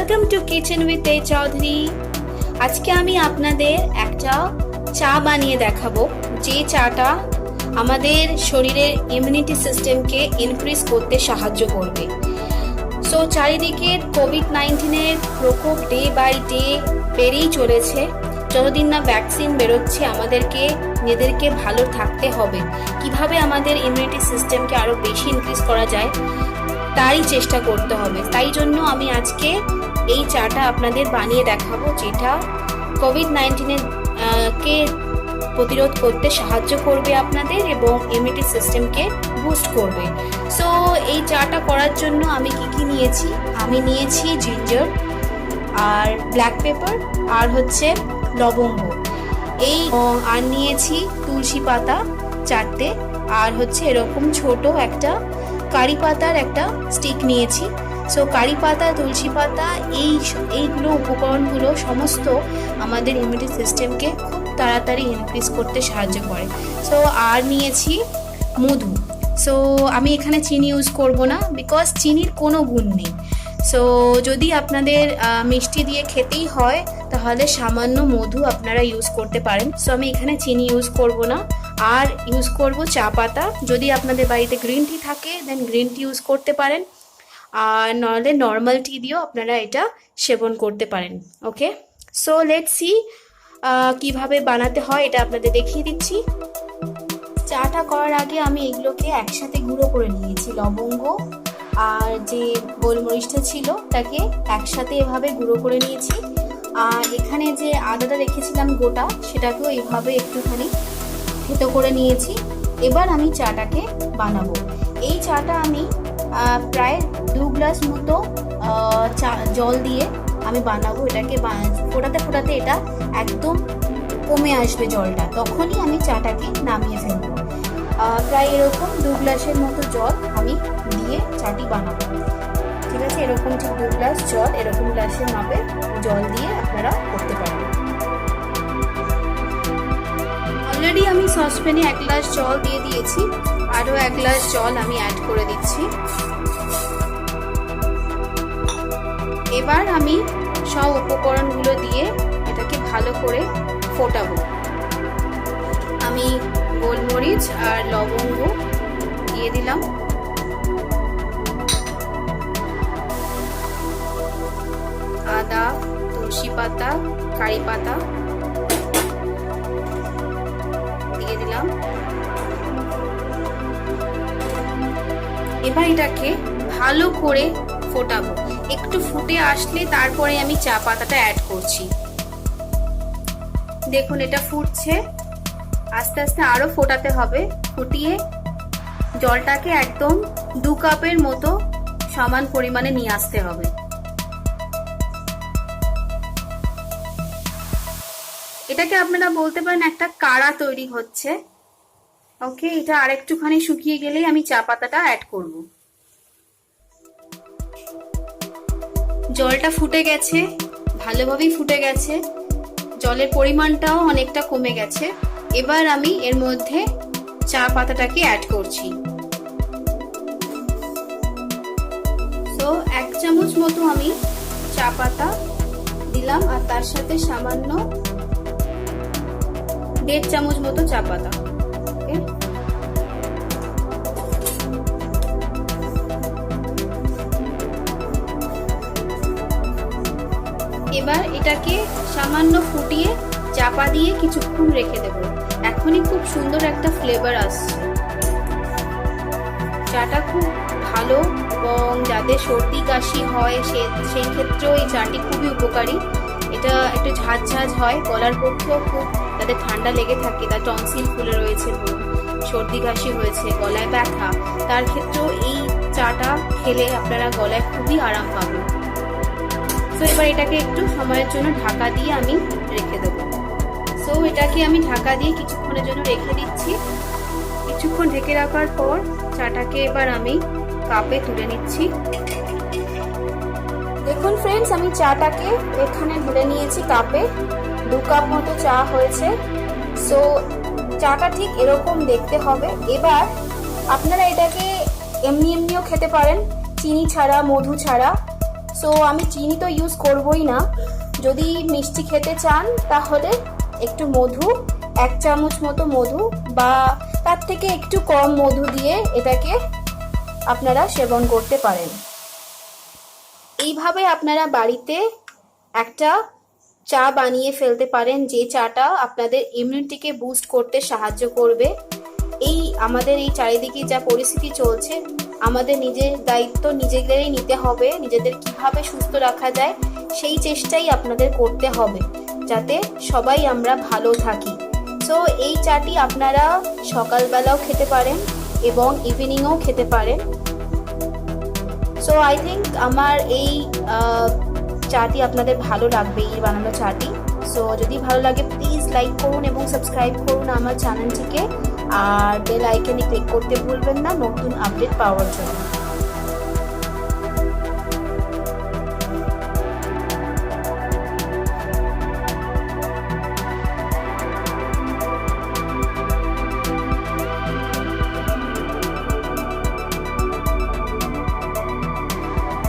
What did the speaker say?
Welcome to kitchen with a Chowdhury. আজকে আমি আপনাদের একটা চা বানিয়ে দেখাবো, যে চাটা আমাদের শরীরের ইমিউনিটি সিস্টেমকে ইনক্রিজ করতে সাহায্য করবে। সো চারিদিকে কোভিড-19 প্রকোপ ডে বাই ডে বেড়েই চলেছে। যতদিন না ভ্যাকসিন বেরোচ্ছে, আমাদেরকে নিজেদেরকে ভালো থাকতে হবে। কিভাবে আমাদের ইমিউনিটি সিস্টেমকে আরো বেশি ইনক্রিজ করা যায় তারই চেষ্টা করতে হবে। তাই জন্য আমি আজকে এই চাটা আপনাদের বানিয়ে দেখাবো, যেটা কোভিড-19 কে প্রতিরোধ করতে সাহায্য করবে আপনাদের এবং ইমিউনিটি সিস্টেমকে বুস্ট করবে। সো এই চাটা করার জন্য আমি কি নিয়েছি, আমি নিয়েছি জিঞ্জার আর ব্ল্যাক পেপার আর হচ্ছে লবঙ্গ, আর নিয়েছি তুলসী পাতা 4টে, আর হচ্ছে এরকম ছোট একটা কারি পাতার একটা স্টিক নিয়েছি। সো কারি পাতা, তুলসী পাতা, এইগুলো উপকরণগুলো সমস্ত আমাদের ইমিউনিটি সিস্টেমকে খুব তাড়াতাড়ি ইনক্রিজ করতে সাহায্য করে। সো আর নিয়েছি মধু। সো আমি এখানে চিনি ইউজ করব না, বিকজ চিনির কোনো গুণ নেই। সো যদি আপনাদের মিষ্টি দিয়ে খেতেই হয় তাহলে সামান্য মধু আপনারা ইউজ করতে পারেন। সো আমি এখানে চিনি ইউজ করব না, আর ইউজ করব চা পাতা। যদি আপনাদের বাড়িতে গ্রিন টি থাকে দেন গ্রিন টি ইউজ করতে পারেন, আর নাহলে নর্মাল টি দিয়েও আপনারা এটা সেবন করতে পারেন। ওকে, সো লেটস সি কিভাবে বানাতে হয়, এটা আপনাদের দেখিয়ে দিচ্ছি। চাটা করার আগে আমি এগুলোকে একসাথে গুঁড়ো করে নিয়েছি। লবঙ্গ আর যে গোলমরিচটা ছিল তাকে একসাথে এভাবে গুঁড়ো করে নিয়েছি। আর এখানে যে আদাটা রেখেছিলাম গোটা, সেটাকেও এইভাবে একটুখানি থেতো করে নিয়েছি। এবার আমি চাটাকে বানাবো। এই চাটা আমি প্রায় 2 গ্লাস মতো জল দিয়ে আমি বানাবো। এটাকে ফোটাতে ফোটাতে এটা একদম কমে আসবে জলটা, তখনই আমি চাটাকে নামিয়ে ফেলবো। প্রায় এরকম 2 গ্লাসের মতো জল আমি দিয়ে চাটি বানাবো। ঠিক আছে, এরকম ঠিক 2 গ্লাস জল, এরকম গ্লাসের মাপে জল দিয়ে আপনারা করতে পারবেন। অলরেডি আমি সসপ্যানে 1 গ্লাস জল দিয়ে দিয়েছি, আরও 1 গ্লাস জল আমি অ্যাড করে দিচ্ছি। এবার আমি সব উপকরণগুলো দিয়ে এটাকে ভালো করে ফোটাবো। আমি গোলমরিচ আর লবঙ্গ দিয়ে দিলাম, আদা, তুলসী পাতা, কারি পাতা দিয়ে দিলাম। এবার এটাকে ভালো করে ফোটাবো। একটু ফুটে আসলে তারপরে আমি চা পাতাটা অ্যাড করছি। দেখুন এটা ফুটছে, আস্তে আস্তে আরো ফোটাতে হবে। ফুটিয়ে জলটাকে একদম 2 কাপের মতো সমান পরিমাণে নিয়ে আসতে হবে। এটাকে আপনারা বলতে পারেন একটা কাড়া তৈরি হচ্ছে। ওকে, এটা আরেকটুখানি শুকিয়ে গেলেই আমি চা পাতাটা অ্যাড করব। জলটা ফুটে গেছে, ভালোভাবেই ফুটে গেছে, জলের পরিমাণটাও অনেকটা কমে গেছে। এবার আমি এর মধ্যে চা পাতাটাকে অ্যাড করছি। তো 1 চামচ মতো আমি চা পাতা দিলাম, আর তার সাথে সামান্য 1.5 চামচ মতো চা পাতা। এবার এটাকে সামান্য ফুটিয়ে চাপা দিয়ে কিছুক্ষণ রেখে দেব। এখনই খুব সুন্দর একটা ফ্লেভার আসছে। চাটা খুব ভালো, এবং যাদের সর্দি কাশি হয় সেই ক্ষেত্রেও এই চাটি খুবই উপকারী। এটা একটু ঝাঁঝ হয়, গলার পক্ষেও খুব, যাদের ঠান্ডা লেগে থাকে, তার টনসিল ফুলে রয়েছে, সর্দি কাশি হয়েছে, গলায় ব্যথা, তার ক্ষেত্রেও এই চাটা খেলে আপনারা গলায় খুবই আরাম পাবেন। সো এবার এটাকে একটু সময়ের জন্য ঢাকা দিয়ে আমি রেখে দেবো। সো এটাকে আমি ঢাকা দিয়ে কিছুক্ষণের জন্য রেখে দিচ্ছি। কিছুক্ষণ ঢেকে রাখার পর চাটাকে এবার আমি কাপে তুলে নিচ্ছি। দেখুন ফ্রেন্ডস, আমি চাটাকে এখানে ঢেলে নিয়েছি কাপে। 2 কাপ মতো চা হয়েছে। সো চাটা ঠিক এরকম দেখতে হবে। এবার আপনারা এটাকে এমনিও খেতে পারেন, চিনি ছাড়া, মধু ছাড়া। সো আমি চিনি তো ইউজ করবই না। যদি মিষ্টি খেতে চান তাহলে একটু মধু, 1 চামচ মতো মধু বা তার থেকে একটু কম মধু দিয়ে এটাকে আপনারা সেবন করতে পারেন। এইভাবে আপনারা বাড়িতে একটা চা বানিয়ে ফেলতে পারেন, যে চাটা আপনাদের ইমিউনিটিকে বুস্ট করতে সাহায্য করবে। এই আমাদের এই চারিদিকে যা পরিস্থিতি চলছে, আমাদের নিজের দায়িত্ব নিজেদেরই নিতে হবে। নিজেদের কিভাবে সুস্থ রাখা যায় সেই চেষ্টাই আপনাদের করতে হবে, যাতে সবাই আমরা ভালো থাকি। সো এই চাটি আপনারা সকালবেলাও খেতে পারেন এবং ইভিনিংও খেতে পারেন। সো আই থিঙ্ক আমার এই চাটি আপনাদের ভালো লাগবে, এই বানানো চাটি। সো যদি ভালো লাগে প্লিজ লাইক করুন এবং সাবস্ক্রাইব করুন আমার চ্যানেলটিকে, আর বেল আইকনে ক্লিক করতে ভুলবেন না নতুন আপডেট পাওয়ার জন্য।